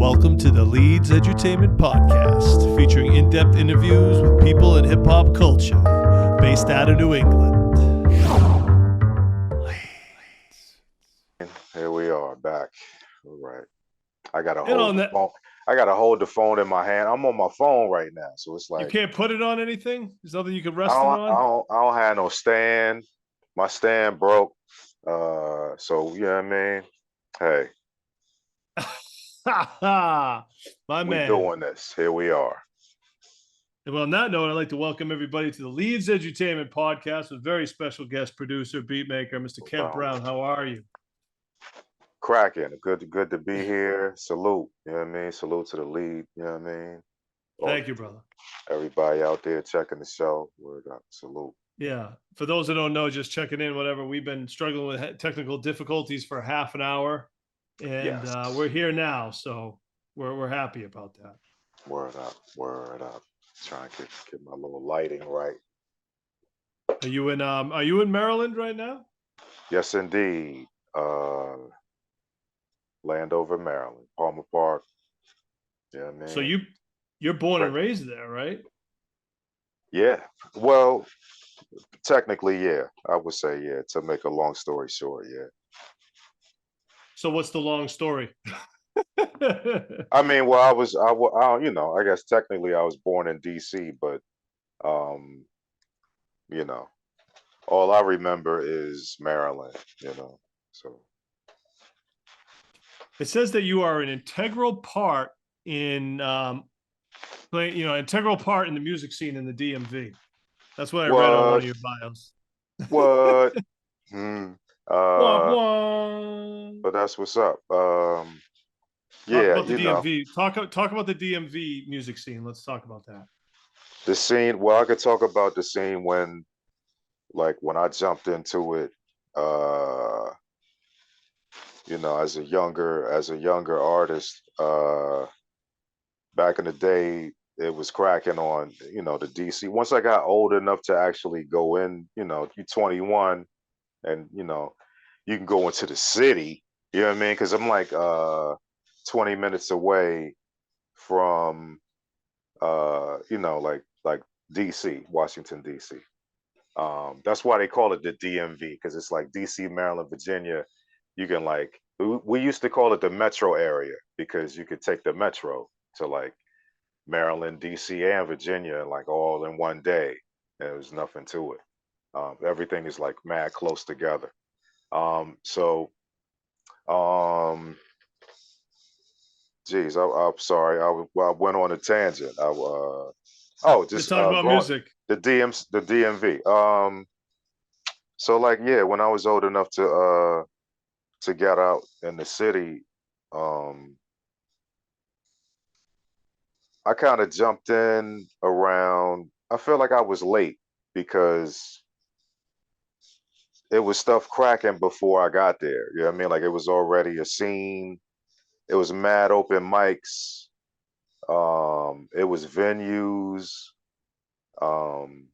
Welcome to the Leedz Edutainment Podcast, featuring in-depth interviews with people in hip-hop culture, based out of New England. Here we are back. All right. I gotta And hold on the that, phone. I gotta hold the phone in my hand. I'm on my phone right now, so it's you like can't put it on anything? There's nothing you can I rest it don't, I on? don't, I don't have no stand. My stand broke. So you know what I mean? Hey, Ha ha! My we man. doing this. Here we are. And on that note, I'd like to welcome everybody to the Leedz Edutainment Podcast with very special guest producer, beatmaker, Mr. Kev Brown. How are you? Cracking. Good to be here. Salute. You know what I mean? Salute to the lead. You know what I mean? Thank you, brother. Everybody out there checking the show. Word up. Salute. Yeah. For those that don't know, just checking in, whatever, we've been struggling with technical difficulties for half an hour, and Yes. we're here now, so we're happy about that. Word up. Word up. Trying to get my little lighting right. Are you in Maryland right now? Yes, indeed. Landover, Maryland, Palmer Park. Yeah, man. So you're born and raised there, right? Yeah. Well, technically, yeah. I would say, yeah. To make a long story short, yeah. So what's the long story? I mean, well, you know, I guess technically I was born in D.C., but, um, you know, all I remember is Maryland. You know, so. It says that you are an integral part in integral part in the music scene in the DMV. That's what I read on one of your bios. What? Wah, wah. But that's what's up. Talk Yeah, about the you know, DMV. Talk about the DMV music scene. Let's talk about that. the scene. Well, I could talk about the scene when I jumped into it, uh, you know, as a younger artist, back in the day, it was cracking on, you know, the DC. Once I got old enough to actually go in, you know, you're 21 and, you know, you can go into the city, you know what I mean? Because I'm like 20 minutes away from, you know, like DC, Washington, DC. That's why they call it the DMV, because it's like DC, Maryland, Virginia. You can we used to call it the metro area because you could take the metro to like Maryland, DC, and Virginia like all in one day. And there was nothing to it. Everything is like mad close together. So, geez, I'm sorry. I went on a tangent. Just just talk about going music. the DMV. So like yeah, when I was old enough to get out in the city, I kind of jumped in around. I feel like I was late because it was stuff cracking before I got there. You know what I mean? Like it was already a scene. It was mad open mics. It was venues. Um,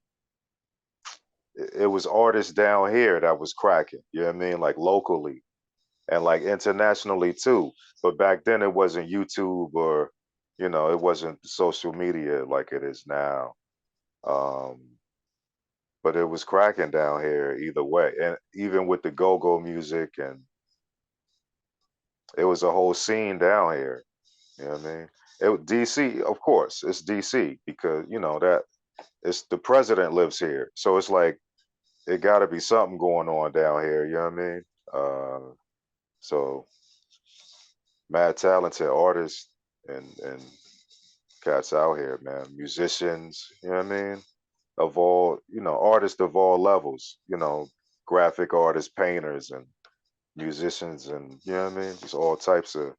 it was artists down here that was cracking. You know what I mean? Like locally and like internationally too. But back then it wasn't YouTube or, you know, it wasn't social media like it is now. Um, but it was cracking down here either way. And even with the go-go music, and it was a whole scene down here. You know what I mean? DC, of course, it's DC because, you know, that it's the president lives here. So it's like it gotta be something going on down here, you know what I mean? So mad talented artists and cats out here, man. Musicians, you know what I mean? Of all, you know, artists of all levels, you know, graphic artists, painters, and musicians, and you know what I mean? Just all types of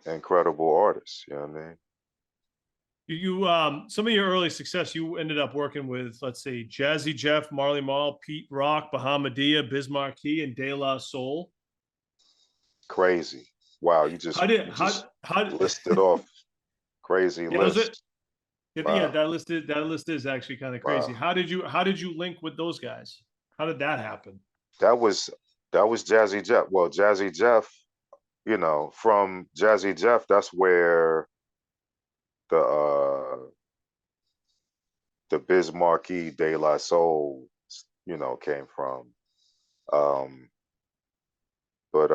incredible artists, you know what I mean? You some of your early success, you ended up working with, let's say, Jazzy Jeff, Marley Marl, Pete Rock, Bahamadia, Biz Markie, and De La Soul. Crazy. Wow, you just listed off crazy yeah, lists. yeah, Wow. that list is actually kind of Wow. crazy. How did you link with those guys? How did that happen? That was Jazzy Jeff. Well, Jazzy Jeff, you know, from Jazzy Jeff, that's where the the Biz Markie De La Soul, you know, came from. Um, but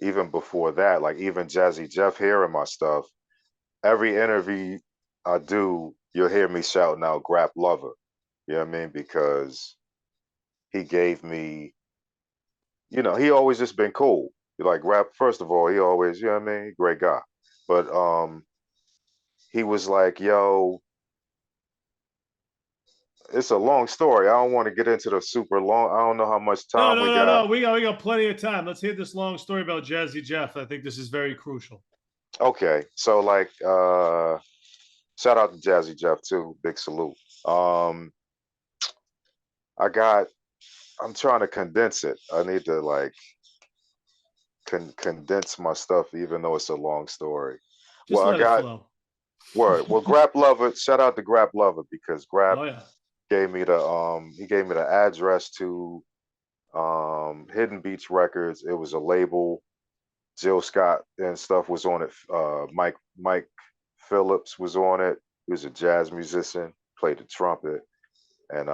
even before that, like even Jazzy Jeff hearing my stuff, every interview I do, you'll hear me shouting out Grap Lover. You know what I mean? Because he gave me, you know, he always just been cool. Like rap, first of all, he always, you know what I mean, great guy. But he was like, yo, it's a long story. I don't want to get into the super long. I don't know how much No, time we no, no, got. no. We got plenty of time. Let's hear this long story about Jazzy Jeff. I think this is very crucial. Okay. So like shout out to Jazzy Jeff too. Big salute. Um I got I'm trying to condense it. I need to like condense my stuff even though it's a long story. Just Well, I let it got flow. word. Well, Grap Lover, shout out to Grap Lover because Grap Oh yeah. gave me the he gave me the address to Hidden Beach Records. It was a label. Jill Scott and stuff was on it. Mike Phillips was on it. He was a jazz musician, played the trumpet, and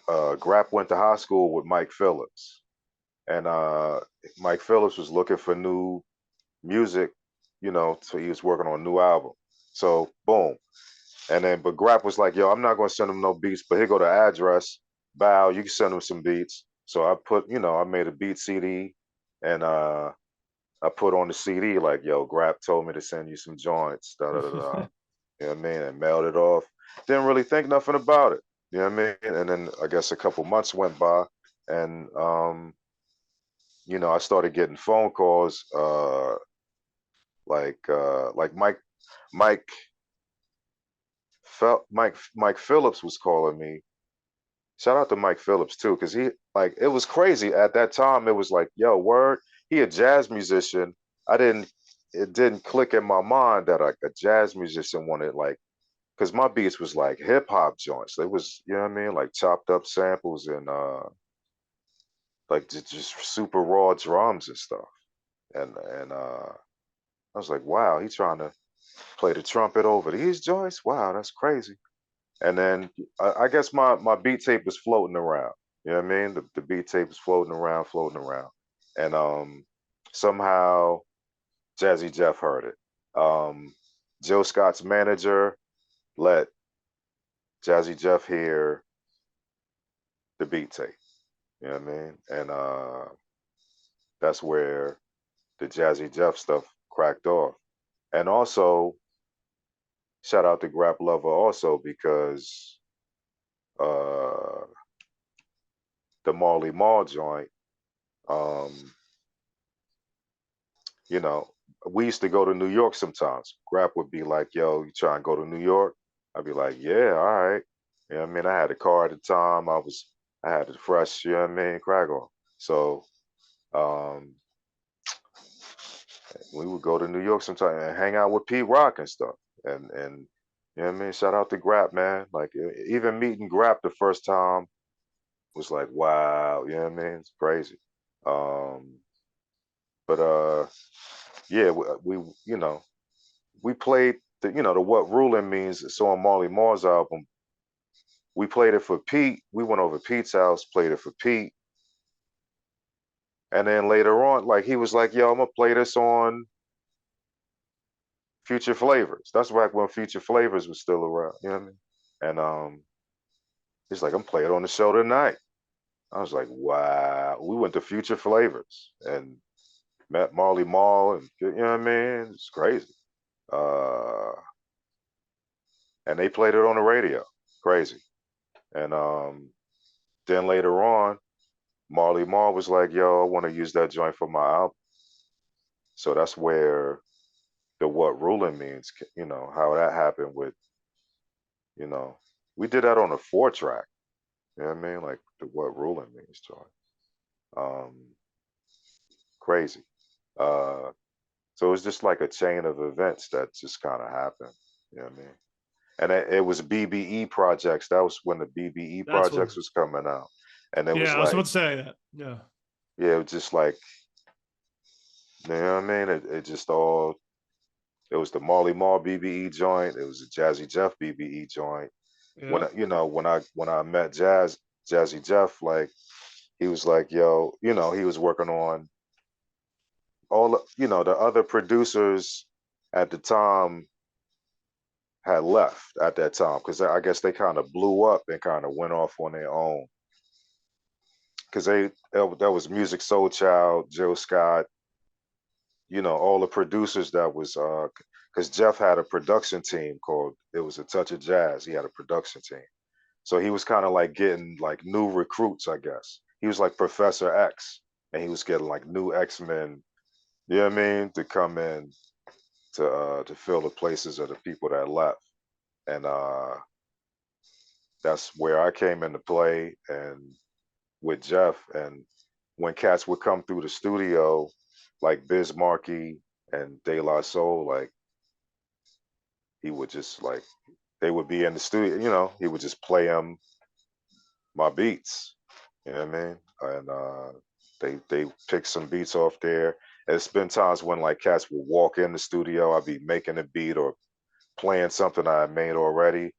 Grap went to high school with Mike Phillips, and Mike Phillips was looking for new music, you know, so he was working on a new album. So boom, and then but Grap was like, "Yo, I'm not gonna send him no beats, but here go the address. Bow, you can send him some beats." So I put, you know, I made a beat CD, and I put on the CD like, "Yo, Grap told me to send you some joints." Da da da da. You know what I mean? And mailed it off. Didn't really think nothing about it. You know what I mean? And then I guess a couple months went by, and you know, I started getting phone calls, like Mike Mike Phillips was calling me. Shout out to Mike Phillips too, because he like it was crazy at that time. It was like, yo, word, he a jazz musician. I didn't it didn't click in my mind that like a jazz musician wanted like because my beats was like hip hop joints. They was, you know what I mean, like chopped up samples and like just super raw drums and stuff. And I was like, wow, he's trying to play the trumpet over these joints. Wow, that's crazy. And then I guess my beat tape was floating around. You know what I mean? The beat tape was floating around. And somehow Jazzy Jeff heard it. Jill Scott's manager let Jazzy Jeff hear the beat tape. You know what I mean? And that's where the Jazzy Jeff stuff cracked off. And also, shout out to Grap Lover also because uh, the Marley Marl joint, um, you know, we used to go to New York sometimes. Grap would be like, yo, you trying to go to New York? I'd be like, yeah, all right. You know what I mean? I had a car at the time. I had it fresh, you know what I mean, crack on. So um, we would go to New York sometime and hang out with Pete Rock and stuff. And you know what I mean? Shout out to Grap, man. Like even meeting Grap the first time was like, wow, you know what I mean? It's crazy. Um, but yeah, we you know, we played the you know the what ruling means. So on Marley Marl's album, we played it for Pete. We went over Pete's house, played it for Pete, and then later on, like he was like, "Yo, I'm gonna play this on Future Flavors." That's back when Future Flavors was still around. You know what I mean? And he's like, "I'm playing it on the show tonight." I was like, "Wow!" We went to Future Flavors and met Marley Marl, and you know what I mean? It's crazy. Uh, and they played it on the radio. Crazy. And then later on, Marley Marl was like, "Yo, I want to use that joint for my album." So that's where the what ruling means, you know, how that happened with, you know, we did that on a 4 track. You know what I mean? Like the what ruling means joint. Um, crazy. Uh, so it's just like a chain of events that just kind of happened. You know what I mean? And it was BBE projects. That was when the BBE That's what. projects was coming out, and it was Yeah, I was about like, to say that. Yeah. yeah, it was just like, you know what I mean? It just all, it was the Marley Marl BBE joint. It was the Jazzy Jeff BBE joint. When Yeah. when I met Jazzy Jeff, like he was like, yo, he was working on the other producers at the time had left at that time because I guess they kind of blew up and kind of went off on their own because that was Music Soul Child, Jill Scott, all the producers that was because Jeff had a production team called it was A Touch of Jazz. He had a production team. So he was kind of like getting like new recruits, I guess. He was like Professor X and he was getting like new X-Men, you know what I mean, to come in to fill the places of the people that left. And that's where I came into play and with Jeff. And when cats would come through the studio, like Biz Markie and De La Soul, like he would just like they would be in the studio, he would just play them my beats. You know what I mean? And they pick some beats off there. And it's been times when like cats will walk in the studio, I'd be making a beat or playing something I had made already,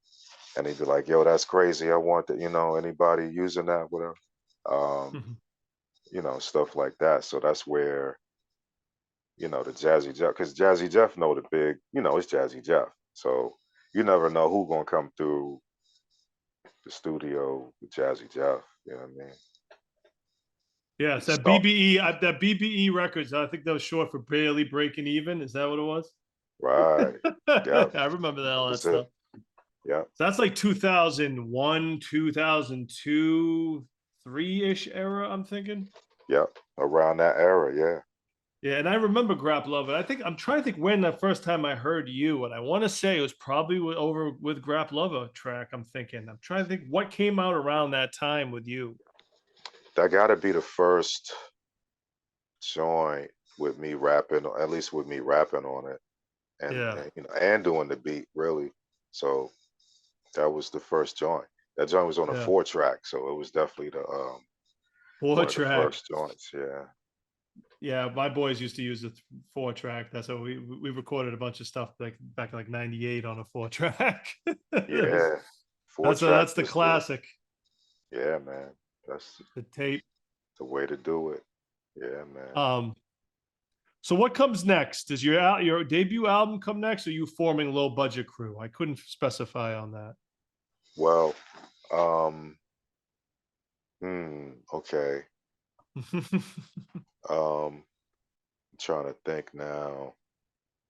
and he'd be like, "Yo, that's crazy. I want that. Anybody using that, whatever." Um, Mhm. Stuff like that. So that's where the Jazzy Jeff, because Jazzy Jeff know the big, it's Jazzy Jeff. So you never know who gonna come through the studio with Jazzy Jeff. You know what I mean? Yes, It's that BBE, that BBE records. I think that was short for barely breaking even. Is that what it was? right. Yeah, I remember that that all that was it. stuff. Yeah, So that's like 2001, 2002, 3-ish era, I'm thinking. yeah. Around that era, yeah. Yeah, and I remember Grap Lover. I think I'm trying to think when the first time I heard you, and I want to say it was probably over with Grap Lover track. I'm thinking. I'm trying to think what came out around that time with you. That got to be the first joint with me rapping, at least with me rapping on it, and, Yeah, and doing the beat really. So that was the first joint. That joint was on a yeah, 4-track, so it was definitely the four one of the track. first joints. Yeah, Yeah, my boys used to use a 4-track. That's how we recorded a bunch of stuff like back in like '98 on a 4-track. yeah. Four track That's the was the classic, yeah, man. That's the tape. the way to do it. Yeah, man. Um, so what comes next? Does your debut album come next, or are you forming Low Budget Crew? I couldn't specify on that. Well, um, okay. Um, I'm trying to think now.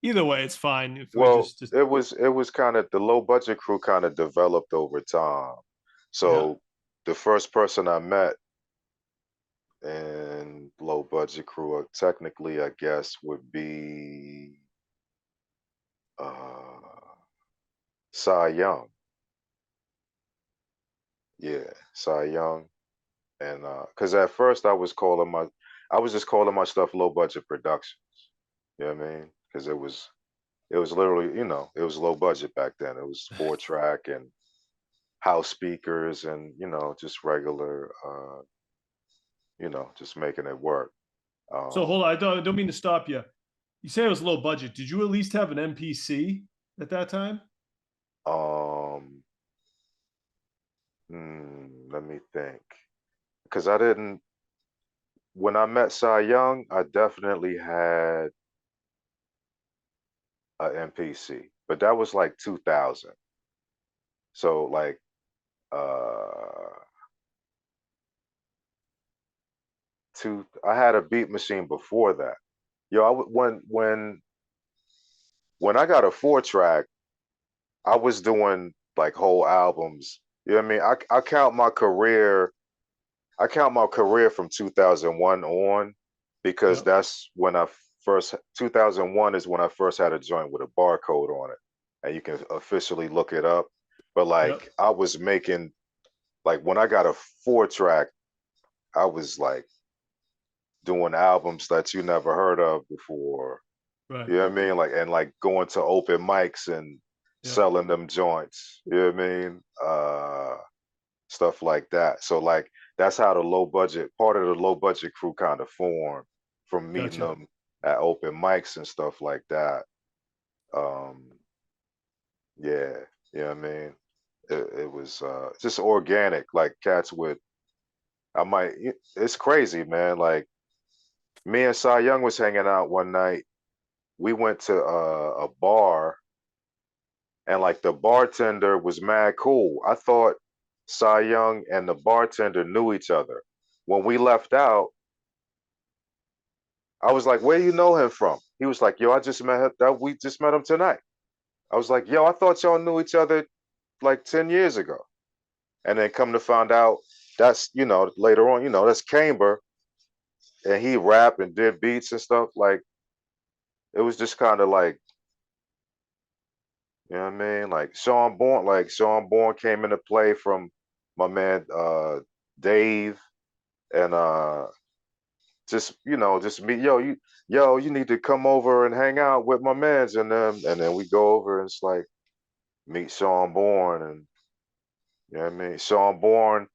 Either way, it's fine if we're Well, just it was kind of the Low Budget Crew kind of developed over time. yeah. So the first person I met in Low Budget Crew, technically, I guess, would be uh Cy Young. Yeah, Cy Young. And because at first I was just calling my stuff Low Budget Productions. You know what I mean? Because it was literally, it was low budget back then. It was 4-track and house speakers and just regular just making it work. So Um hold on, I don't mean to stop you. You say it was low budget. Did you at least have an MPC at that time? um let me think. Because I didn't when I met Cy Young, I definitely had a MPC, but that was like 2000. So like uh I had a beat machine before that. Yo, when I got a 4-track, I was doing like whole albums. You know what I mean? I count my career from 2001 on because Yeah, that's when 2001 is when I first had a joint with a barcode on it, and you can officially look it up. But yeah, like I was making like when I got a 4-track, I was like doing albums that you never heard of before. right. You know what I mean? Like and like going to open mics and Yeah. selling them joints. You know what I mean? Stuff like that. So like that's how the low budget part of the low budget crew kind of formed from meeting Gotcha. them at open mics and stuff like that. Um, yeah, you know what I mean? It was just organic, like cats would. It's crazy, man. Like me and Cy Young was hanging out one night. We went to a bar, and like the bartender was mad cool. I thought Cy Young and the bartender knew each other. When we left out, I was like, "Where you know him from?" He was like, "Yo, I just met him. That we just met him tonight." I was like, "Yo, I thought y'all knew each other like 10 years ago." And then come to find out, that's later on, that's Camber, and he rapped and did beats and stuff. Like it was just kind of like, you know what I mean? Like Sean Bourne came into play from my man Dave, and just just me, you need to come over and hang out with my mans and them, and then we go over and it's like meet Sean Bourne, and you know what I mean? Sean Bourne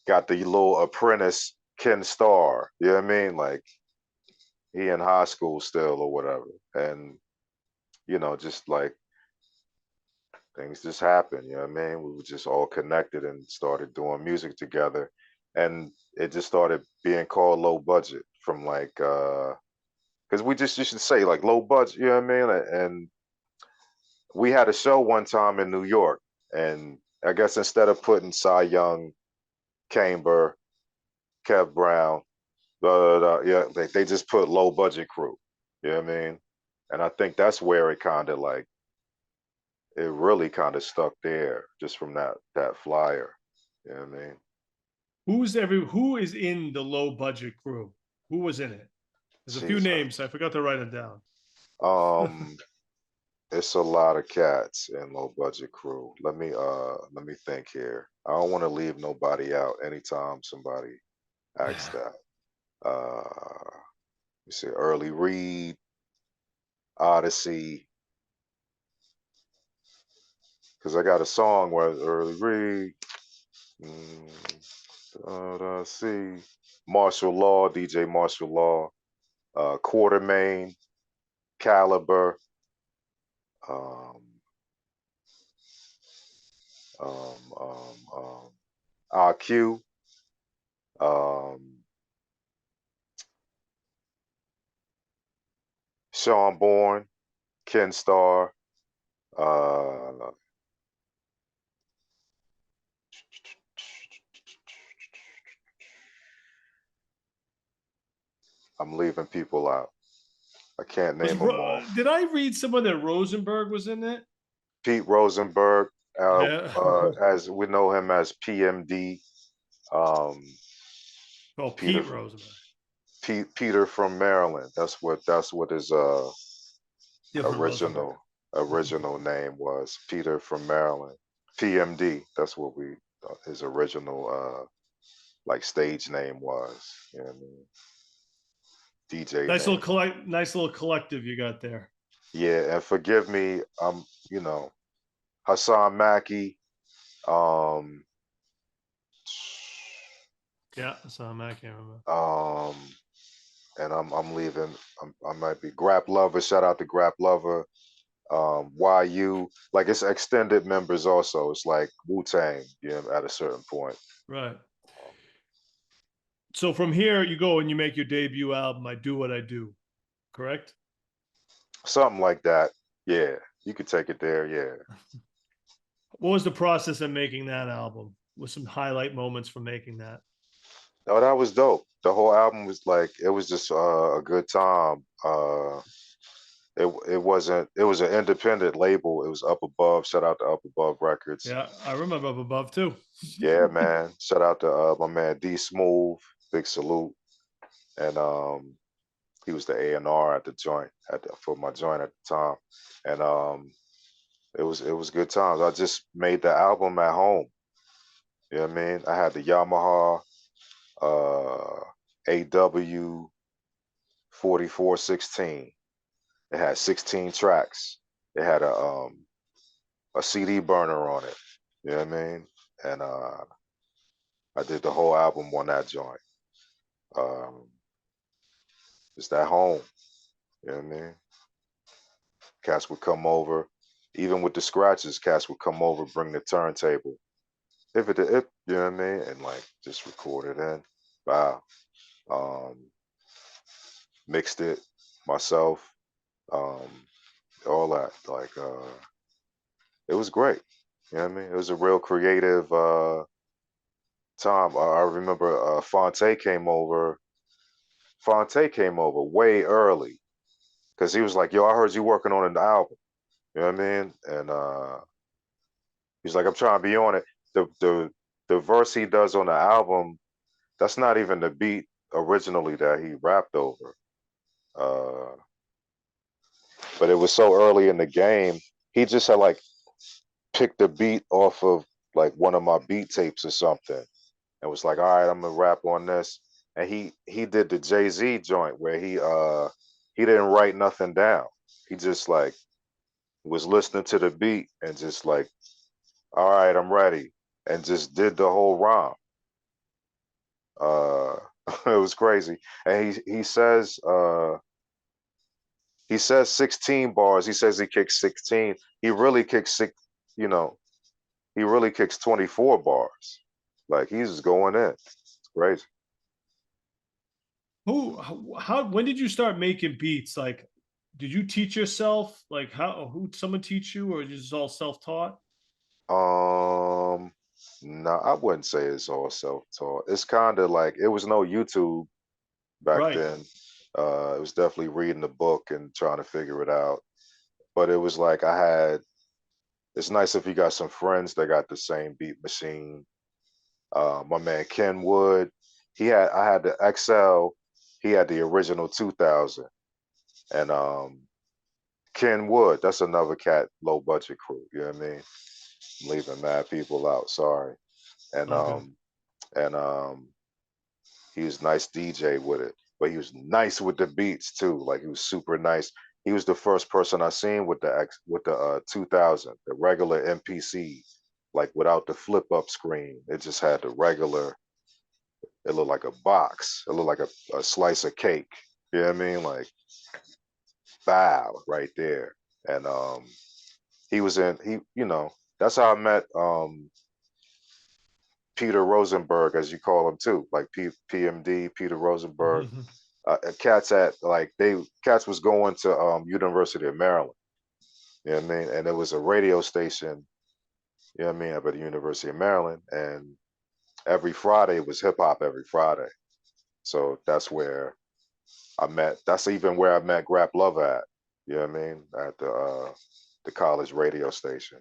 got the little apprentice Ken Starr, you know what I mean? Like he in high school still or whatever. And just like things just happened, you know what I mean? We were just all connected and started doing music together. And it just started being called low budget from like because you should say like low budget, you know what I mean? And we had a show one time in New York, and I guess instead of putting Cy Young, Camber, Kev Brown, yeah, they just put low budget crew. You know what I mean? And I think that's where it kind of like it really kind of stuck there just from that flyer. You know what I mean? Who is in the low budget crew? Who was in it? There's a few Jeez, names. I forgot to write them down. um, it's a lot of cats in low budget crew. Let me think here. I don't want to leave nobody out anytime somebody asks that. You see Early Reed, Odyssey, because I got a song where Early Reed, Odyssey, Martial Law, DJ Martial Law, Quartermain, Caliber, um, IQ, um, Sean Bourne, Ken Starr. Uh, I'm leaving people out. I can't name them all. Did I read somewhere that Rosenberg was in it? Pete Rosenberg, Yeah. as we know him as PMD. Um, Oh, Peter Pete Rosenberg. Peter from Maryland. That's what his Different Rosenberg. original name was. Peter from Maryland. PMD. That's what his original like stage name was. You know what I mean? DJ name. Nice little collective you got there. Yeah, and forgive me. Hassan Maki. Um, Yeah, so I can't remember. um, and I'm leaving. I might be Grap Lover. Shout out to Grap Lover. YU, like it's extended members also. It's like Wu Tang, at a certain point. Right. So from here, you go and you make your debut album, I Do What I Do, correct? Something like that. Yeah, you could take it there. Yeah. What was the process of making that album? With some highlight moments from making that? Oh, that was dope. The whole album was like it was just a good time. It wasn't. It was an independent label. It was Up Above. Shout out to Up Above Records. Yeah, I remember Up Above too. Yeah, man. Shout out to my man D Smooth. Big salute. And he was the A&R at the joint for my joint at the time. And it was good times. I just made the album at home. You know what I mean? I had the Yamaha AW 4416. It had 16 tracks. It had a CD burner on it. You know what I mean? And I did the whole album on that joint. Um, just at home. You know what I mean? Cats would come over, even with the scratches. Cats would come over, bring the turntable. If you know what I mean, and like just record it in. Wow. Um, Mixed it myself. Um, all that. Like it was great. You know what I mean? It was a real creative time. I remember Fonte came over. Fonte came over way early because he was like, "Yo, I heard you working on an album." You know what I mean? And he's like, "I'm trying to be on it." The verse he does on the album, that's not even the beat originally that he rapped over. Uh, but it was so early in the game, he just had like picked the beat off of like one of my beat tapes or something, and was like, "All right, I'm gonna rap on this." And he did the Jay-Z joint where he didn't write nothing down. He just like was listening to the beat and just like, "All right, I'm ready," and just did the whole rhyme. Uh, it was crazy. And he says 16 bars. He says he kicks 16. He really kicks six. You know, he really kicks 24 bars. Like he's just going in. It's crazy. How when did you start making beats? Like, did you teach yourself? Like, how who someone teach you, or is this all self taught? Um, no, I wouldn't say it's all self-taught. It's kind of like it was no YouTube back Right. then. It was definitely reading the book and trying to figure it out. But it was like I had. It's nice if you got some friends that got the same beat machine. My man Ken Wood, I had the XL. He had the original 2000, and Ken Wood, that's another cat, low budget crew. You know what I mean? I'm leaving mad people out. Sorry. And Okay. and he was nice DJ with it, but he was nice with the beats too. Like he was super nice. He was the first person I seen with the 2000, the regular MPC, like without the flip up screen. It just had the regular. It looked like a box. It looked like a slice of cake. You know what I mean? Like bow right there. And he was in he. You know that's how I met Peter Rosenberg, as you call him too, like PMD, Peter Rosenberg. Cats at like cats was going to University of Maryland. You know what I mean? And it was a radio station, you know what I mean, up at the University of Maryland. And every Friday it was hip hop every Friday. So that's even where I met Grap Love at. You know what I mean? At the college radio station.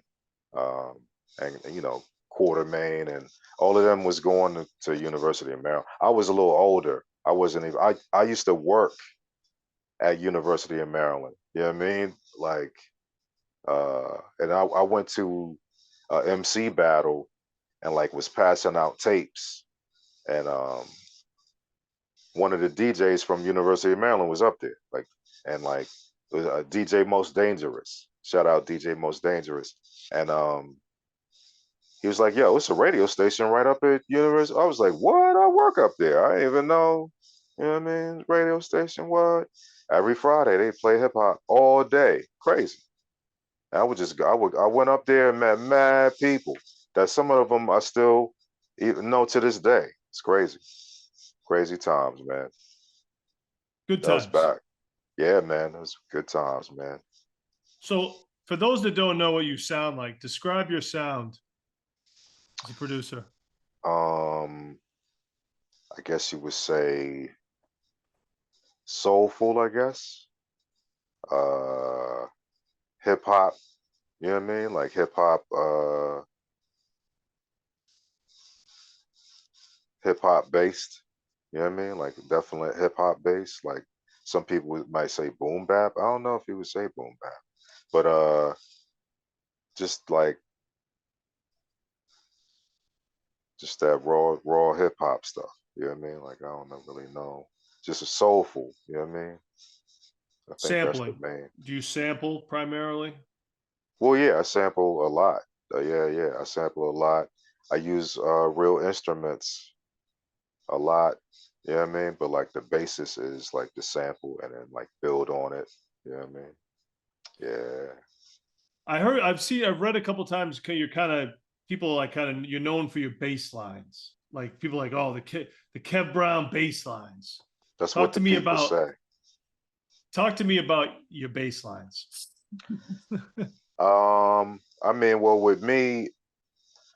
Um, and you know, Quartermain and all of them was going to University of Maryland. I was a little older. I wasn't even I used to work at University of Maryland. You know what I mean? Like and I went to a MC battle and like was passing out tapes and one of the DJs from University of Maryland was up there, like, and like it was DJ Most Dangerous. Shout out DJ Most Dangerous, and he was like, "Yo, it's a radio station right up at University." I was like, "What? I work up there. I didn't even know." You know what I mean? Radio station. What? Every Friday they play hip hop all day. Crazy. And I would just go. I went up there and met mad people. That some of them I still even know to this day. It's crazy. Crazy times, man. Good That was times. back. Yeah, man. It was good times, man. So, for those that don't know what you sound like, describe your sound as a producer. Um, I guess you would say soulful, I guess. Uh, hip hop, you know what I mean? Like hip hop based. You know what I mean? Like definitely hip hop based. Like some people might say boom bap. I don't know if you would say boom bap. But just like just that raw hip hop stuff. You know what I mean? Like I don't know, really know. Just a soulful, you know what I mean? I think that's the Sampling. main. Do you sample primarily? Well, yeah, I sample a lot. Yeah, I sample a lot. I use real instruments a lot. You know what I mean? But like the basis is like the sample and then like build on it. You know what I mean? Yeah. I've read a couple times. You're kind of people like you're known for your bass lines. Like people like, oh, the Kev Brown bass lines. That's what Talk the to me people about say. talk to me about your bass lines. I mean, well, with me,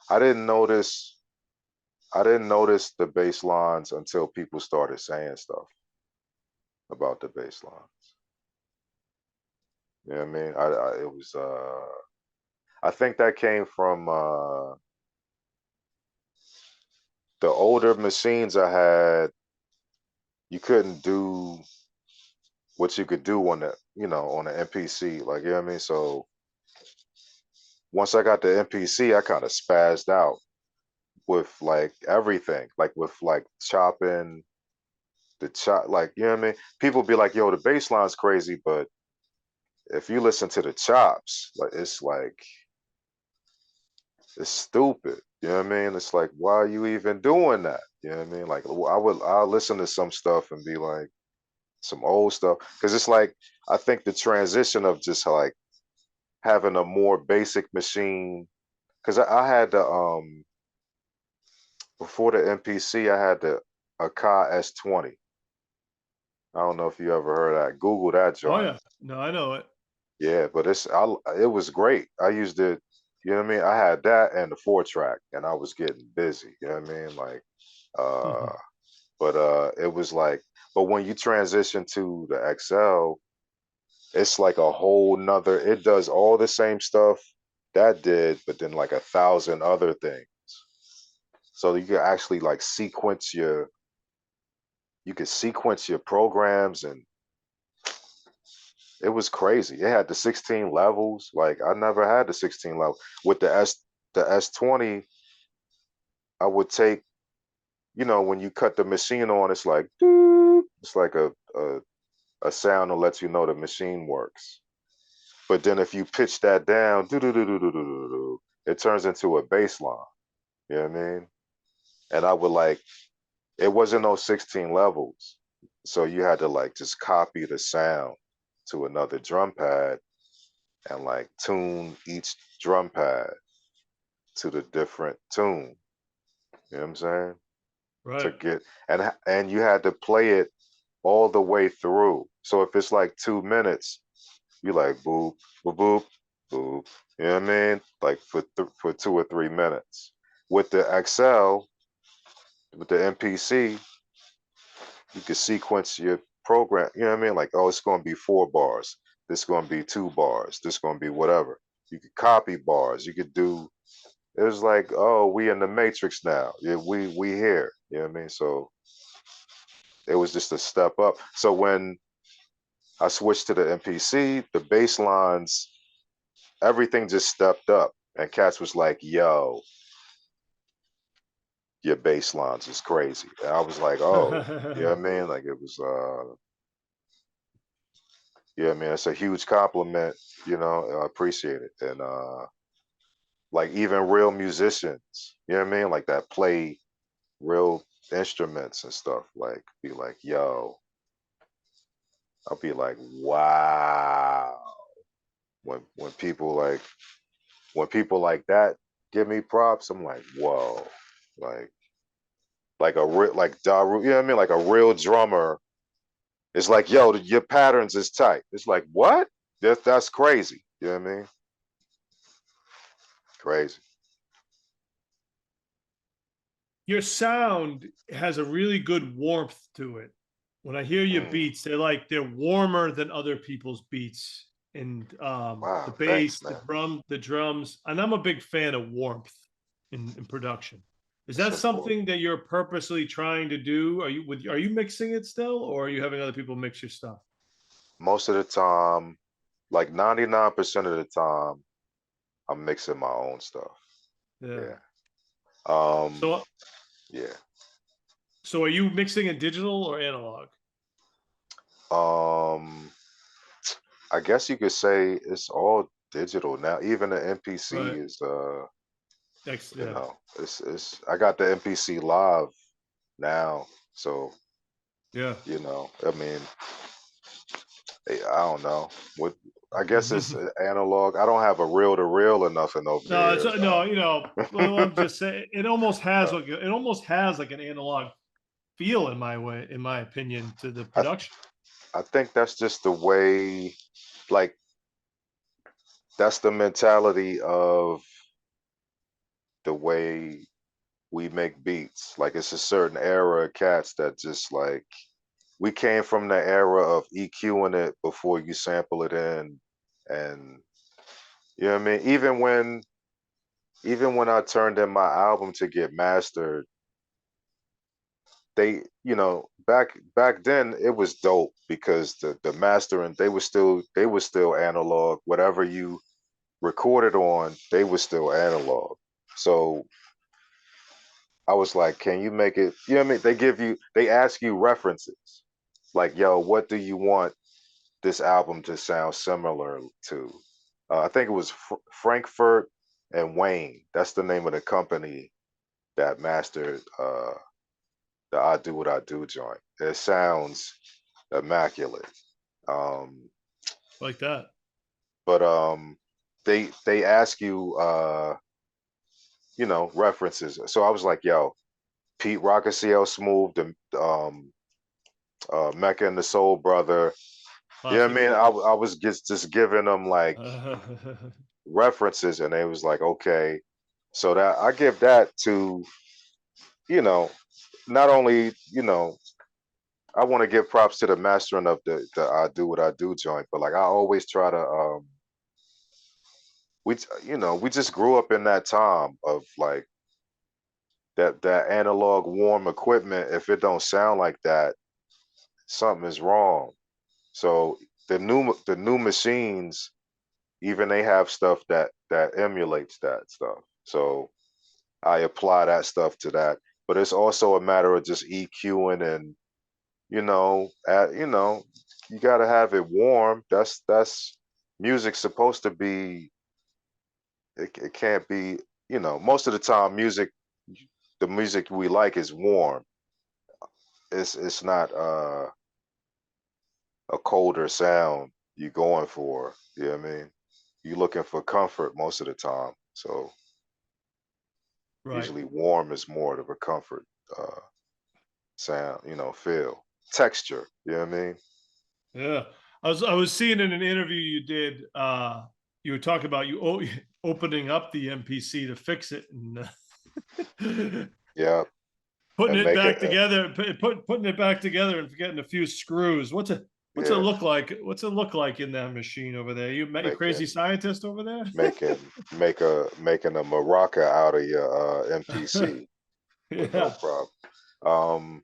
I didn't notice the bass lines until people started saying stuff about the bass lines. You know what I mean? It was I think that came from the older machines I had. You couldn't do what you could do on the, on the MPC, like, you know what I mean? So once I got the MPC, I kind of spazzed out with like everything, like with like chopping the chop, like, you know what I mean? People be like, yo, the bass line's crazy, but if you listen to the chops, like it's stupid. You know what I mean? It's like, why are you even doing that? You know what I mean? Like I'll listen to some stuff and be like some old stuff. Cause it's like I think the transition of just like having a more basic machine. Cause I had the before the MPC, I had the Akai S20. I don't know if you ever heard of that. Google that Oh joint. yeah, no, I know it. Yeah, but it was great. I used it, you know what I mean? I had that and the 4-track and I was getting busy, you know what I mean? Like but it was like, but when you transition to the XL, it's like a whole nother, it does all the same stuff that did, but then like 1,000 other things. So you can actually like sequence your programs, and it was crazy. It had the 16 levels. Like I never had the 16 level. With the S20, I would take, when you cut the machine on, it's like doop, it's like a sound to let you know the machine works. But then if you pitch that down, do do do do do do do do, it turns into a bass line. You know what I mean? And I would like, it wasn't no 16 levels. So you had to like just copy the sound to another drum pad and like tune each drum pad to the different tune. You know what I'm saying? To Right. get, and you had to play it all the way through. So if it's like 2 minutes, you like boop, boop, boop, boop. You know what I mean? Like for 2 or 3 minutes. With the XL, with the MPC, you can sequence your program. You know what I mean? Like, oh, it's going to be 4 bars. This is going to be 2 bars. This is going to be whatever. You could copy bars. You could do. It was like, oh, we in the matrix now. Yeah, we here. You know what I mean? So it was just a step up. So when I switched to the MPC, the bass lines, everything just stepped up. And Cats was like, yo, your bass lines is crazy. And I was like, oh, you know what I mean? Like it was yeah, man, it's a huge compliment, I appreciate it. And like even real musicians, you know what I mean? Like that play real instruments and stuff, like be like, yo, I'll be like, wow. When people like that give me props, I'm like, whoa. Like a real like Daru, you know what I mean? Like a real drummer. It's like, yo, your patterns is tight. It's like, what? That's crazy. You know what I mean? Crazy. Your sound has a really good warmth to it. When I hear your Mm. beats, they're warmer than other people's beats. And the Wow, thanks, bass, man. the drums, and I'm a big fan of warmth in production. Is It's that important. something that you're purposely trying to do? Are you mixing it still, or are you having other people mix your stuff? Most of the time, like 99% of the time, I'm mixing my own stuff. Yeah. Yeah. Um, So yeah. so are you mixing in digital or analog? Um, I guess you could say it's all digital now. Even the MPC Right. is You Yeah. know, it's I got the MPC live now, so Yeah. you know, I mean, I don't know what. I guess it's analog. I don't have a reel to reel or nothing over No, it's here. no, you know, well, I'm just saying it almost has Uh, like it almost has like an analog feel in my way, in my opinion, to the I production. I think that's just the way, like that's the mentality of the way we make beats. Like it's a certain era of cats that just like we came from the era of EQing it before you sample it in, and you know what I mean. Even when I turned in my album to get mastered, they back then it was dope because the mastering they were still analog. Whatever you recorded on, they were still analog. So I was like, can you make it? You know what I mean? They ask you references. Like, yo, what do you want this album to sound similar to? I think it was Frankfurt and Wayne. That's the name of the company that mastered the I Do What I Do joint. It sounds immaculate. Um, Like that. but they ask you references. So I was like, yo, Pete Rock and CL Smooth, the Mecca and the Soul Brother. Yeah, I Classic. mean, I was just giving them like references, and they was like, okay. So that I give that to, you know, not only, I want to give props to the mastering of the I Do What I Do joint, but like I always try to we just grew up in that time of like that analog warm equipment. If it don't sound like that, something is wrong. So the new machines, even they have stuff that emulates that stuff. So I apply that stuff to that. But it's also a matter of just EQing and you got to have it warm. That's music supposed to be. It can't be. Most of the time, the music we like is warm. It's not a colder sound you're going for. You know what I mean? You're looking for comfort most of the time. So Right. usually warm is more of a comfort sound, feel. Texture, you know what I mean? Yeah. I was seeing in an interview you did, you were talking about opening up the MPC to fix it and Yeah. putting And it make it back together, putting it back together and forgetting a few screws. What's it yeah, look like? What's it look like in that machine over there? You crazy making scientist over there? making making a maraca out of your MPC with no Yeah. problem. Um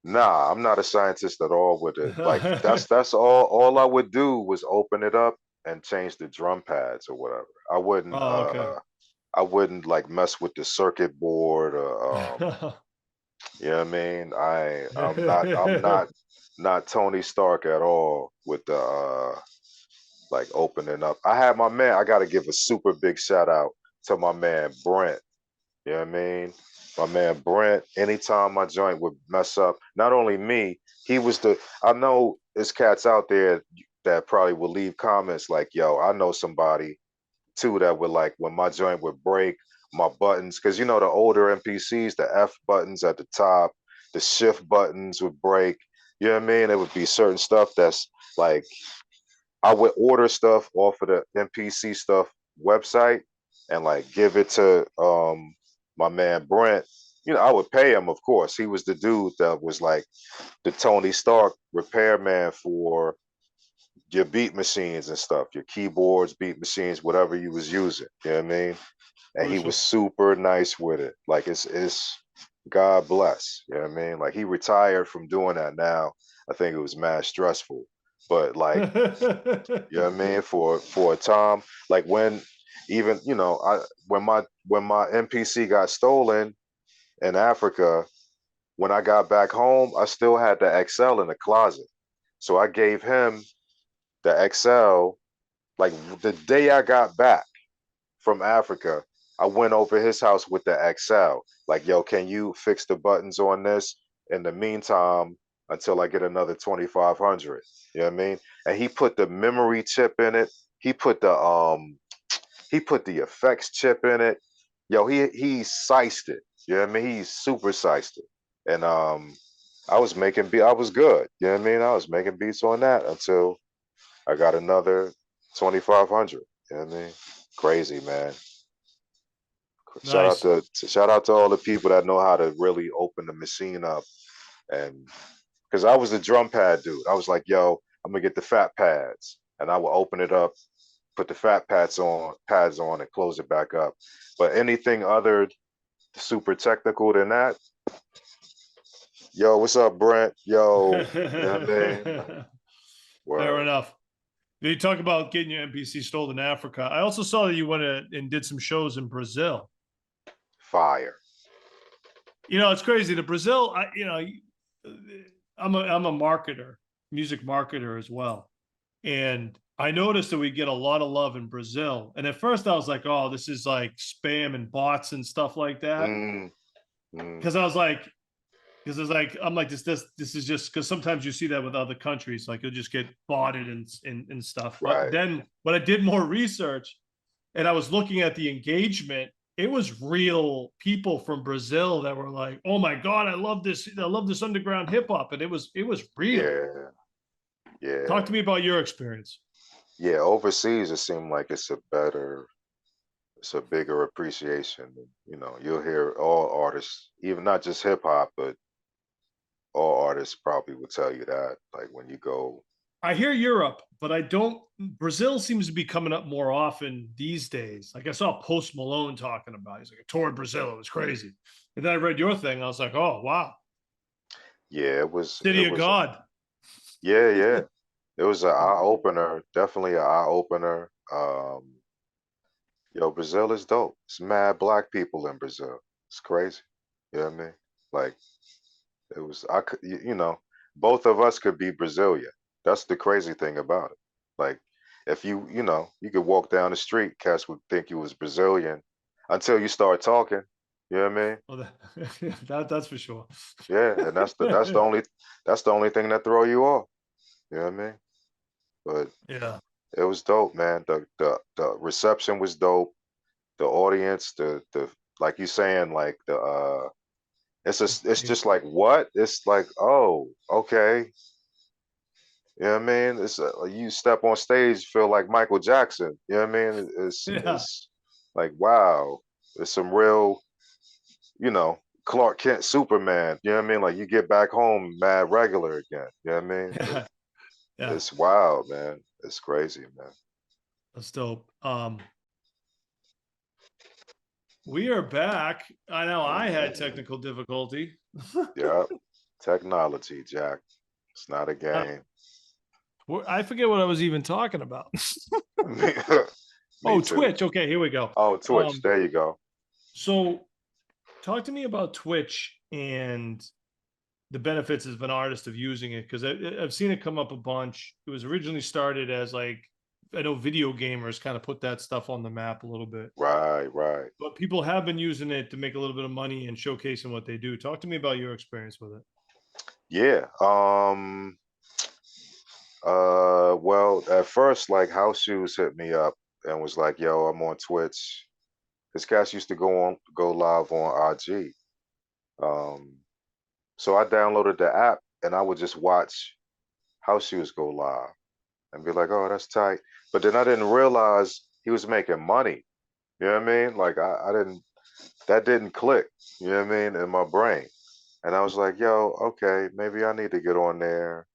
nah, I'm not a scientist at all with it. Like that's all I would do was open it up and change the drum pads or whatever. Oh, okay. I wouldn't like mess with the circuit board or you know what I mean? I'm not Tony Stark at all with the like opening up. I had my man, I gotta give a super big shout out to my man Brent. You know what I mean? My man Brent, anytime my joint would mess up, not only me, I know there's cats out there that probably will leave comments like, yo, I know somebody too that would like when my joint would break, my buttons, because the older MPCs, the F buttons at the top, the shift buttons would break. You know what I mean? It would be certain stuff that's like I would order stuff off of the MPC stuff website and like give it to my man Brent. I would pay him, of course. He was the dude that was like the Tony Stark repairman for your beat machines and stuff, your keyboards, beat machines, whatever you was using. You know what I mean? And he was Crucial. super nice with it. Like it's God bless. You know what I mean? Like he retired from doing that now. I think it was mad stressful. But like you know what I mean? For a time, like when even I when my MPC got stolen in Africa, when I got back home, I still had the XL in the closet. So I gave him the XL like the day I got back from Africa. I went over his house with the XL. Like, yo, can you fix the buttons on this in the meantime until I get another 2,500? You know what I mean? And he put the memory chip in it. He put the effects chip in it. Yo, he sized it. You know what I mean? He super sized it. And I was making I was good. You know what I mean? I was making beats on that until I got another 2,500. You know what I mean? Crazy, man. Nice. Shout out to all the people that know how to really open the machine up. And because I was the drum pad dude, I was like, yo, I'm gonna get the fat pads, and I would open it up, put the fat pads on, and close it back up. But anything other super technical than that, yo, what's up, Brent? Yo, you know what I mean? Like, Fair word, enough. You talk about getting your MPC stolen in Africa. I also saw that you went and did some shows in Brazil. fire. You know, it's crazy. The Brazil, I'm a marketer, music marketer as well. And I noticed that we get a lot of love in Brazil. And at first I was like, oh, this is like spam and bots and stuff like that. Mm, mm, Because I was like, because it's like I'm like this is just because sometimes you see that with other countries, like you'll just get botted and stuff. But right. then when I did more research and I was looking at the engagement, it was real people from Brazil that were like, "Oh my god, I love this underground hip hop," and it was real. Yeah, yeah, Talk to me about your experience. yeah. Overseas, it seemed like it's a bigger appreciation. You know, you'll hear all artists, even not just hip hop, but all artists probably will tell you that. Like when you go, I hear Europe, but I don't. Brazil seems to be coming up more often these days. Like I saw Post Malone talking about. He's like, a tour in Brazil. It was crazy. And then I read your thing. I was like, oh wow, yeah, City of God. yeah, yeah. It was an eye opener, definitely an eye opener. Yo, Brazil is dope. It's mad black people in Brazil. It's crazy. You know what I mean? Like it was, I could, you know, both of us could be Brazilian. That's the crazy thing about it. Like if you know, you could walk down the street, cats would think you was Brazilian until you start talking. You know what I mean? Oh, that's for sure. Yeah, and that's the only thing that throw you off. You know what I mean? But Yeah. it was dope, man. The reception was dope. The audience, the like you saying, like it's just like what? It's like, oh, okay. You know what I mean? It's you step on stage, feel like Michael Jackson. You know what I mean? Yeah. It's like wow. It's some real, you know, Clark Kent Superman. You know what I mean? Like you get back home mad regular again. You know what I mean? Yeah. Yeah. It's wild, man. It's crazy, man. That's dope. We are back. I know I had Mhm. technical difficulty. Yeah. Technology, Jack. It's not a Uh, game. I forget what I was even talking about. Me, me Oh, too. Twitch. Okay, here we go. Oh, Twitch. Um, There you go. so talk to me about Twitch and the benefits of an artist of using it because I've seen it come up a bunch. It was originally started as like I know video gamers kind of put that stuff on the map a little bit, Right, right. but people have been using it to make a little bit of money and showcasing what they do. Talk to me about your experience with it. Yeah. Well, at first, like House Shoes hit me up and was like, "Yo, I'm on Twitch." This guys used to go live on IG. Um, so I downloaded the app and I would just watch House Shoes go live and be like, "Oh, that's tight." But then I didn't realize he was making money. You know what I mean? Like I didn't that didn't click. You know what I mean in my brain. And I was like, "Yo, okay, maybe I need to get on there,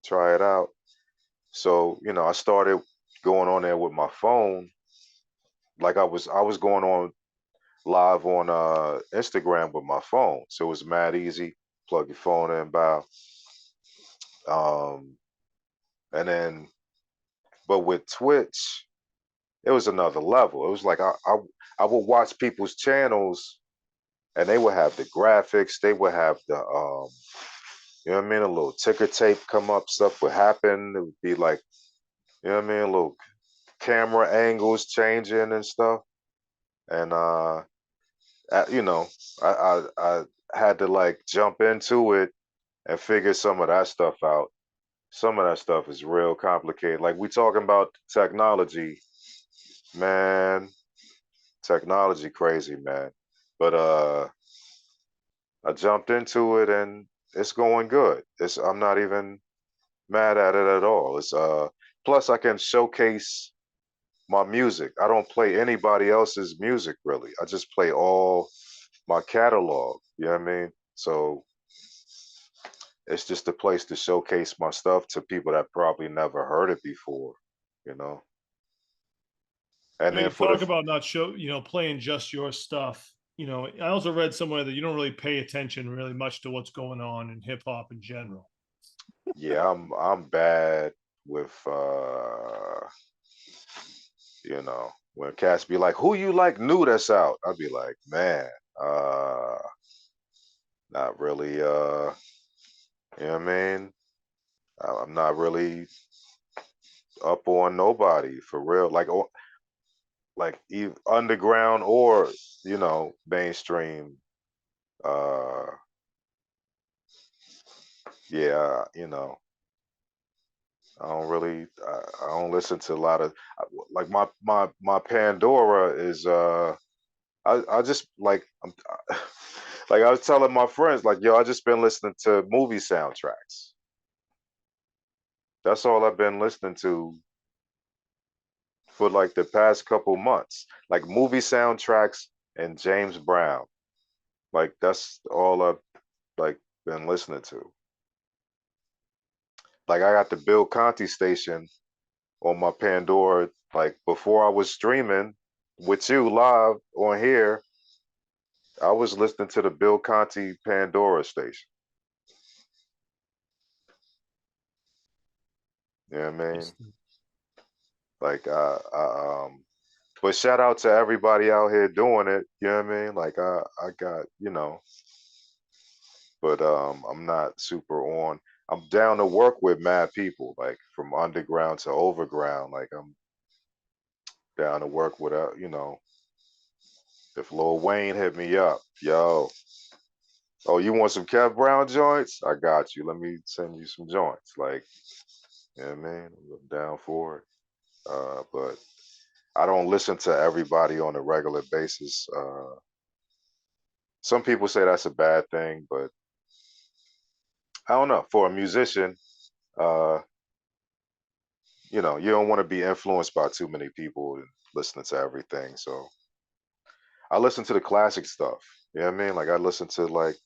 try it out." So, you know, I started going on there with my phone. Like I was going on live on Instagram with my phone. So it was mad easy. Plug your phone in, bow. Um, and then but with Twitch, it was another level. It was like I would watch people's channels and they would have the graphics, they would have the you know what I mean, a little ticker tape come up, stuff would happen. It would be like, you know what I mean, a little camera angles changing and stuff. and you know, I had to like jump into it and figure some of that stuff out. Some of that stuff is real complicated. Like we talking about technology, man. Technology crazy, man. But I jumped into it and it's going good. I'm not even mad at it at all. It's plus I can showcase my music. I don't play anybody else's music really. I just play all my catalog. You know what I mean? So it's just a place to showcase my stuff to people that probably never heard it before, you know. And You then know, for the talk about not playing just your stuff. I also read somewhere that you don't really pay attention really much to what's going on in hip hop in general. yeah, I'm bad with when cats be like, who you like new that's out? I'd be like, man, uh not really you know what I mean? I'm not really up on nobody for real. Like even underground or, mainstream. Uh yeah, I don't listen to a lot of like my Pandora is I just like like I was telling my friends like yo I just been listening to movie soundtracks. That's all I've been listening to for like the past couple months. Like movie soundtracks and James Brown. Like that's all I've like been listening to. Like I got the Bill Conti station on my Pandora like before I was streaming with you live on here. I was listening to the Bill Conti Pandora station. You know what I mean? Like but shout out to everybody out here doing it, you know what I mean? Like I got, but I'm not super on. I'm down to work with mad people, like from underground to overground. Like I'm down to work with if Lil Wayne hit me up, yo, oh, you want some Kev Brown joints? I got you. Let me send you some joints. Like, you know what I mean? I'm down for it. But I don't listen to everybody on a regular basis. Some people say that's a bad thing, but I don't know. For a musician, uh, you don't want to be influenced by too many people and listening to everything. So I listen to the classic stuff. You know what I mean? Like I listen to like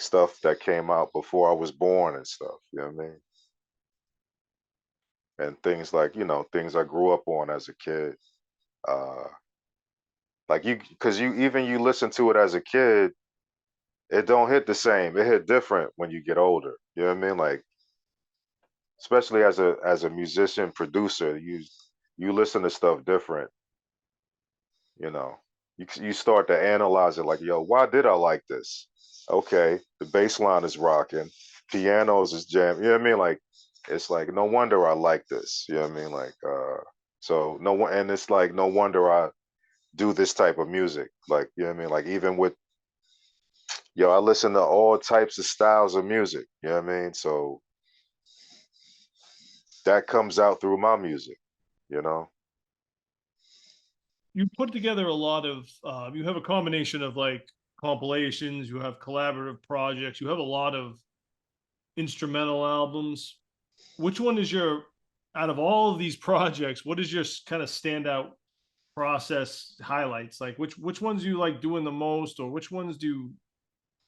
stuff that came out before I was born and stuff. You know what I mean? And things like things I grew up on as a kid. Uh, like because you listen to it as a kid, it don't hit the same. It hit different when you get older. You know what I mean? Like especially as a musician producer, you listen to stuff different. You know, you start to analyze it like, yo, why did I like this? Okay, the bass line is rocking, pianos is jam. You know what I mean? Like it's like no wonder I like this. You know what I mean? Like so no one, and it's like no wonder I do this type of music. Like you know what I mean? Like even with yo, I listen to all types of styles of music. You know what I mean? So that comes out through my music. You know. You put together a lot of, you have a combination of like compilations, you have collaborative projects, you have a lot of instrumental albums. Which one is out of all of these projects, what is your kind of standout process highlights? Like which ones you like doing the most, or which ones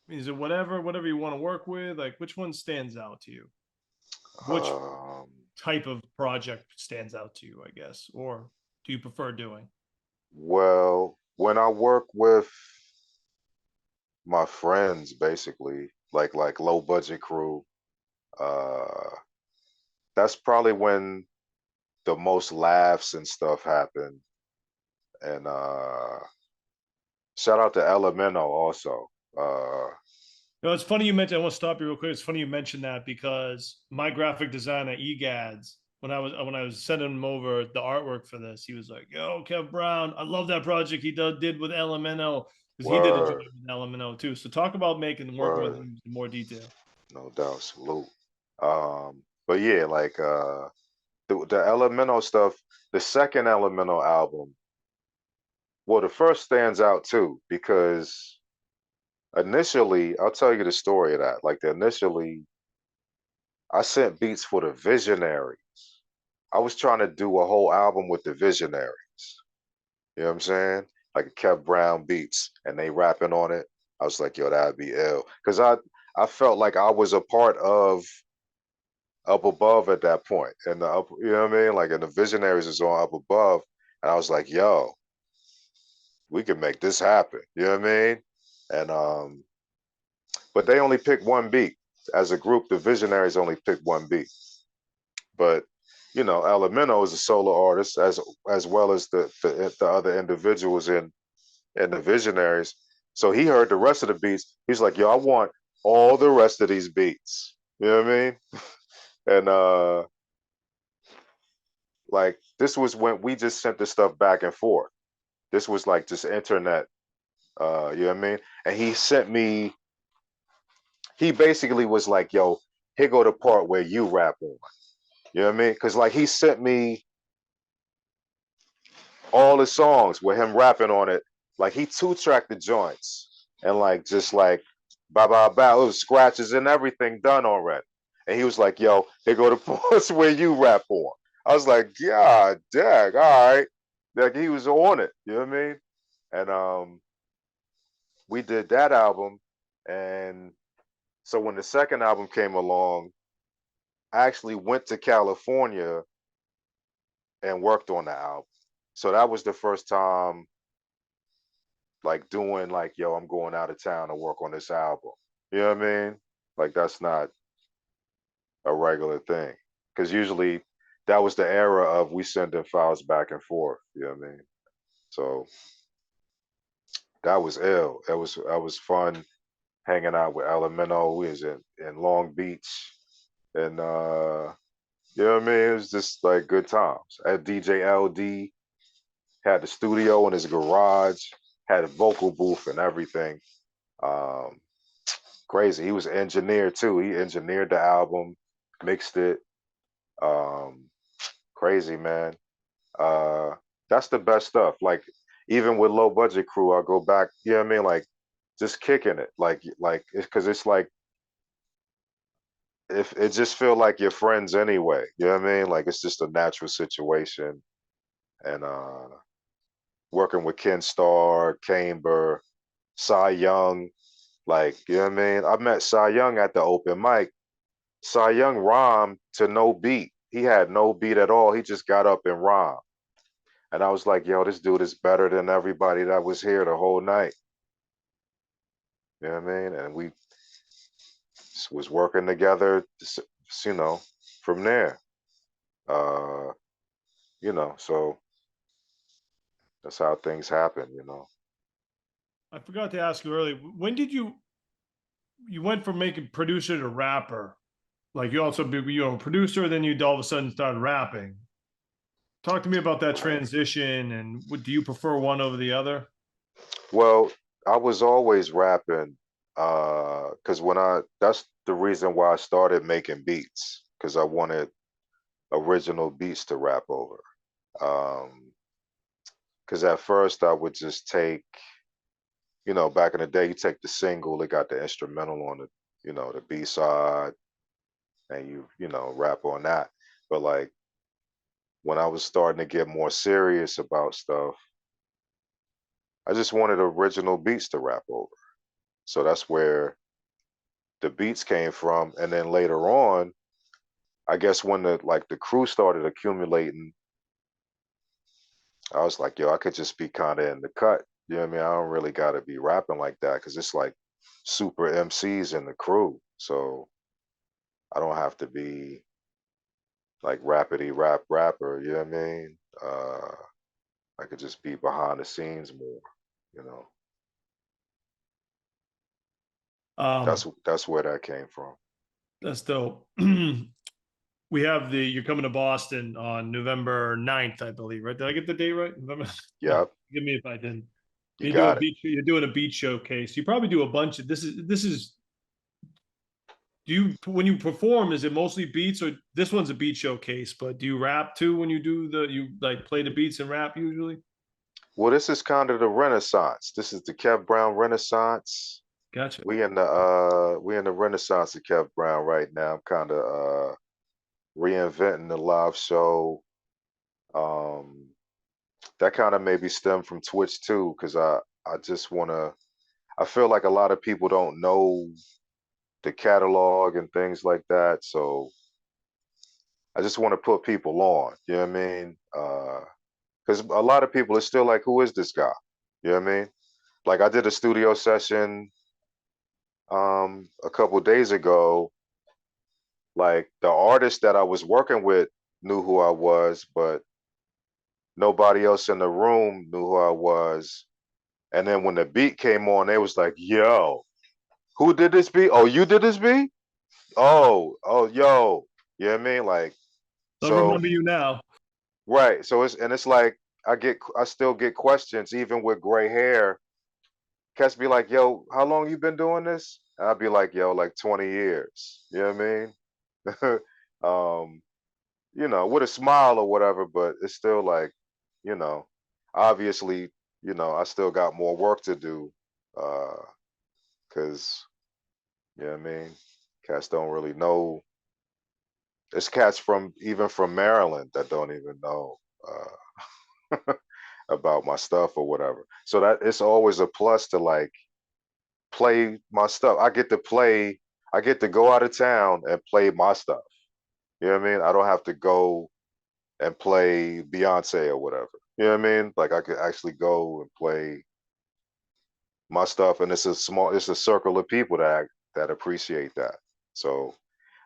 is it whatever you want to work with? Like which one stands out to you? Which Um, type of project stands out to you, I guess, or do you prefer doing? well, when I work with my friends, basically, like Lowbudget Crew, uh, that's probably when the most laughs and stuff happen. And shout out to Elemento also. No, it's funny you mentioned. I want to stop you real quick. It's funny you mentioned that because my graphic designer, EGADS, when I was sending him over the artwork for this, he was like, "Yo, Kev Brown, I love that project he did with Elemento because he did a job Word, with Elemento too." So talk about working with word, him in more detail. no doubt, salute. But yeah, like the Elemental stuff, the second Elemental album, well, the first stands out too because initially, I'll tell you the story of that. Like initially, I sent beats for the Visionaries. I was trying to do a whole album with the Visionaries. You know what I'm saying? Like Kev Brown beats and they rapping on it. I was like, yo, that'd be ill. Cause I felt like I was a part of Up Above at that point. And the up, you know what I mean? Like and the Visionaries is on Up Above. And I was like, yo, we can make this happen. You know what I mean? And but they only picked one beat. As a group, the Visionaries only picked one beat. But you know, Elemento is a solo artist as well as the other individuals in the Visionaries. So he heard the rest of the beats. He's like, yo, I want all the rest of these beats. You know what I mean? And like this was when we just sent the stuff back and forth. This was like just internet, you know what I mean? And he sent me, he basically was like, yo, here go the part where you rap on. You know what I mean? Cause like he sent me all the songs with him rapping on it. Like he two-tracked the joints and like just like ba ba ba, it was scratches and everything done already. And he was like, yo, here go the parts where you rap on. I was like, God dang, all right. Like he was on it, you know what I mean? And we did that album. And so when the second album came along, I actually went to California and worked on the album. So that was the first time like doing like, yo, I'm going out of town to work on this album. You know what I mean? Like that's not a regular thing. Cause usually that was the era of we sending files back and forth. You know what I mean? So that was ill. That was fun hanging out with Elemento. We was in Long Beach and you know what I mean? It was just like good times. At DJ LD had the studio in his garage, had a vocal booth and everything. Um, Crazy. He was an engineer too. He engineered the album, mixed it. Um, Crazy, man. Uh, that's the best stuff. Like even with Lowbudget Crew, I'll go back. You know what I mean? Like just kicking it. Like because it's like if it just feel like your friends anyway. You know what I mean? Like it's just a natural situation. And working with Ken Starr, Camber, Cy Young, like you know what I mean? I met Cy Young at the open mic. Cy Young rhymed to no beat. He had no beat at all. He just got up and rhymed. And I was like, yo, this dude is better than everybody that was here the whole night. You know what I mean? And we was working together, you know, from there. Uh, you know, so that's how things happen, you know. I forgot to ask you earlier. When did you went from making producer to rapper? Like you also be a producer, then you all of a sudden started rapping. Talk to me about that transition, and do you prefer one over the other? Well, I was always rapping, because that's the reason why I started making beats, because I wanted original beats to rap over. Because at first I would just take, you know, back in the day, you take the single, it got the instrumental on the, you know, the B side, and you know, rap on that. But like when I was starting to get more serious about stuff, I just wanted original beats to rap over. So that's where the beats came from. And then later on, I guess when the crew started accumulating, I was like, yo, I could just be kind of in the cut. You know what I mean? I don't really got to be rapping like that because it's like super MCs in the crew. So I don't have to be like rapidy rap rapper. You know what I mean? I could just be behind the scenes more. You know, Um, that's where that came from. that's dope. we have you're coming to Boston on November 9th, I believe, right? Did I get the date right? November. Yeah, Give me if I didn't. you got it. You're doing a beat showcase. You probably do a bunch of this is do you when you perform, is it mostly beats, or this one's a beat showcase, but do you rap too when you do you like play the beats and rap usually? Well, this is kind of the Renaissance. This is the Kev Brown Renaissance. Gotcha. We in the Renaissance of Kev Brown right now. I'm kind of reinventing the live show. Um, that kind of maybe stem from Twitch too, because I just wanna. I feel like a lot of people don't know the catalog and things like that, so I just want to put people on. You know what I mean? Because a lot of people are still like, "Who is this guy?" You know what I mean? Like I did a studio session a couple days ago. Like the artist that I was working with knew who I was, but nobody else in the room knew who I was. And then when the beat came on, they was like, "Yo, who did this beat? Oh, you did this beat? Oh, yo." You know what I mean? Like, I so remember you now. right. So it's like I still get questions even with gray hair. Cats be like, "Yo, how long you been doing this?" And I'd be like, "Yo, like 20 years." You know what I mean? um, with a smile or whatever, but it's still like, you know, obviously, I still got more work to do. Cause you know what I mean? Cats don't really know. There's cats even from Maryland that don't even know about my stuff or whatever. So that it's always a plus to like play my stuff. I get to go out of town and play my stuff. You know what I mean? I don't have to go and play Beyonce or whatever. You know what I mean? Like I could actually go and play my stuff, and it's a circle of people that appreciate that. So,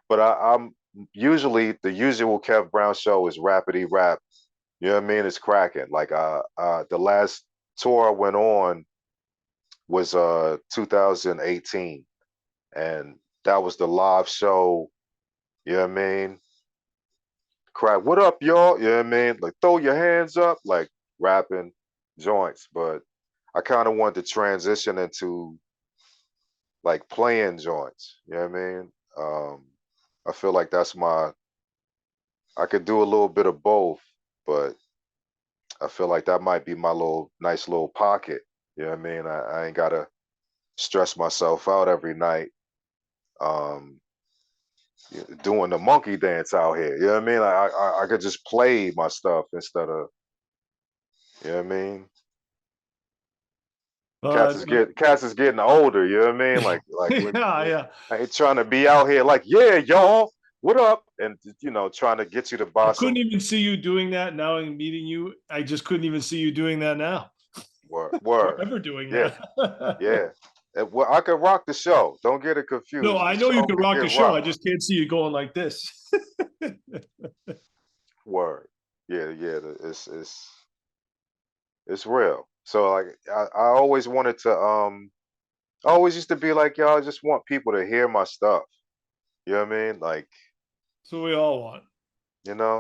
but I'm usually the usual Kev Brown show is rapidy rap. You know what I mean? It's cracking. Like the last tour I went on was 2018, and that was the live show. You know what I mean? Cry, what up, y'all? You know what I mean? Like throw your hands up, like rapping joints. But I kind of wanted to transition into like playing joints. You know what I mean? I feel like I could do a little bit of both, but I feel like that might be my nice little pocket. You know what I mean? I ain't gotta stress myself out every night um, doing the monkey dance out here. You know what I mean? I could just play my stuff instead of, you know what I mean? But Cats is getting older. You know what I mean? yeah, yeah. I ain't trying to be out here like, yeah, y'all, what up? And trying to get you to I buy couldn't some even see you doing that now. I'm meeting you. I just couldn't even see you doing that now, or word. ever doing Yeah, that. yeah. Well, I could rock the show. Don't get it No, confused. The I know you show can could rock the get show. rocked. I just can't see you going like this. Word. Yeah, yeah. It's real. So like I always wanted to I always used to be like, y'all, I just want people to hear my stuff. You know what I mean? Like, So we all want.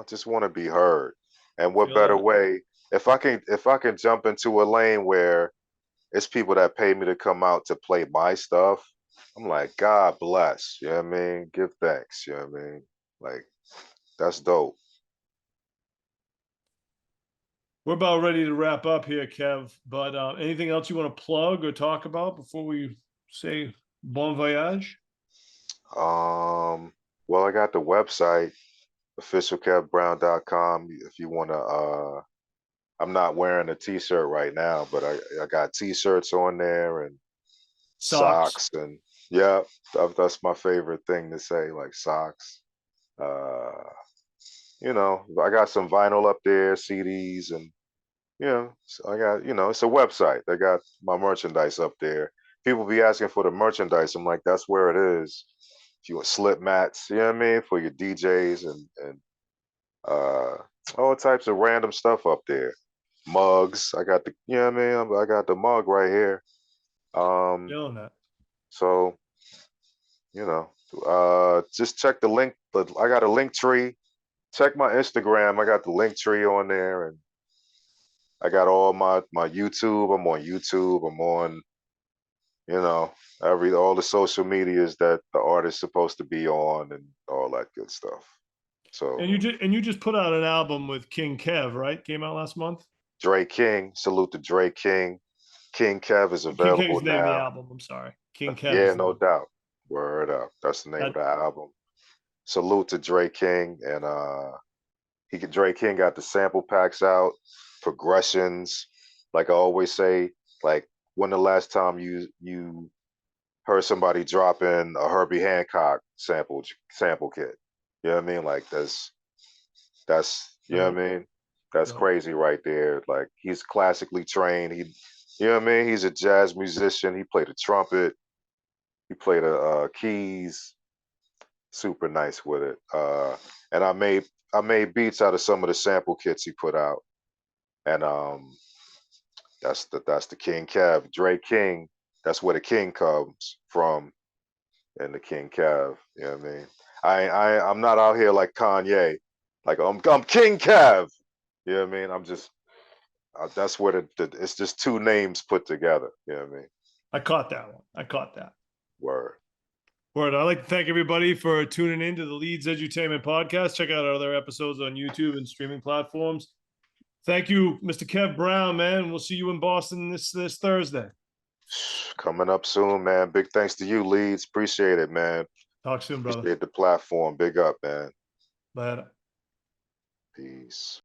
just want to be heard. And We what better all way if I can jump into a lane where it's people that pay me to come out to play my stuff, I'm like, God bless. You know what I mean? Give thanks. You know what I mean? Like, that's dope. We're about ready to wrap up here, Kev. But anything else you want to plug or talk about before we say bon voyage? Well, I got the website, officialkevbrown.com. If you want to, I'm not wearing a t-shirt right now, but I got t-shirts on there and Socks. socks and yeah, that's my favorite thing to say, like socks. Uh, I got some vinyl up there, CDs, and so I got, it's a website. I got my merchandise up there. People be asking for the merchandise. I'm like, that's where it is. If you want slip mats, you know what I mean, for your DJs and uh, all types of random stuff up there. Mugs. I got you know what I mean? I got the mug right here. Um, Feeling that. so, Just check the link. But I got a link tree. Check my Instagram. I got the link tree on there, and I got all my YouTube. I'm on YouTube. I'm on, you know, all the social medias that the artist's supposed to be on, and all that good stuff. So And you just put out an album with King Kev, right? Came out last month. Dre King, salute to Dre King. King Kev is King available Kev's the name of the now. album. I'm sorry. King Kev Yeah, is the no name. doubt. Word up. That's the name of That, the album. Salute to Dre King, and Dre King got the sample packs out, progressions. Like I always say, like when the last time you heard somebody drop in a Herbie Hancock sample kit? You know what I mean? Like that's you know what I mean? That's dope. crazy right there. Like he's classically trained. You know what I mean? He's a jazz musician. He played the trumpet. He played the keys. Super nice with it. And I made beats out of some of the sample kits he put out. And that's the King Kev. Dre King, that's where the king comes from, and the King Kev. You know what I mean? I'm not out here like Kanye. Like I'm King Kev. You know what I mean? I'm just that's where it's just two names put together. You know what I mean? I caught that one. I caught that. Word. Word. I'd like to thank everybody for tuning in to the Leeds Edutainment Podcast. Check out our other episodes on YouTube and streaming platforms. Thank you, Mr. Kev Brown, man. We'll see you in Boston this Thursday. Coming up soon, man. Big thanks to you, Leeds. Appreciate it, man. Talk soon, brother. Appreciate the platform. Big up, man. Later. Peace.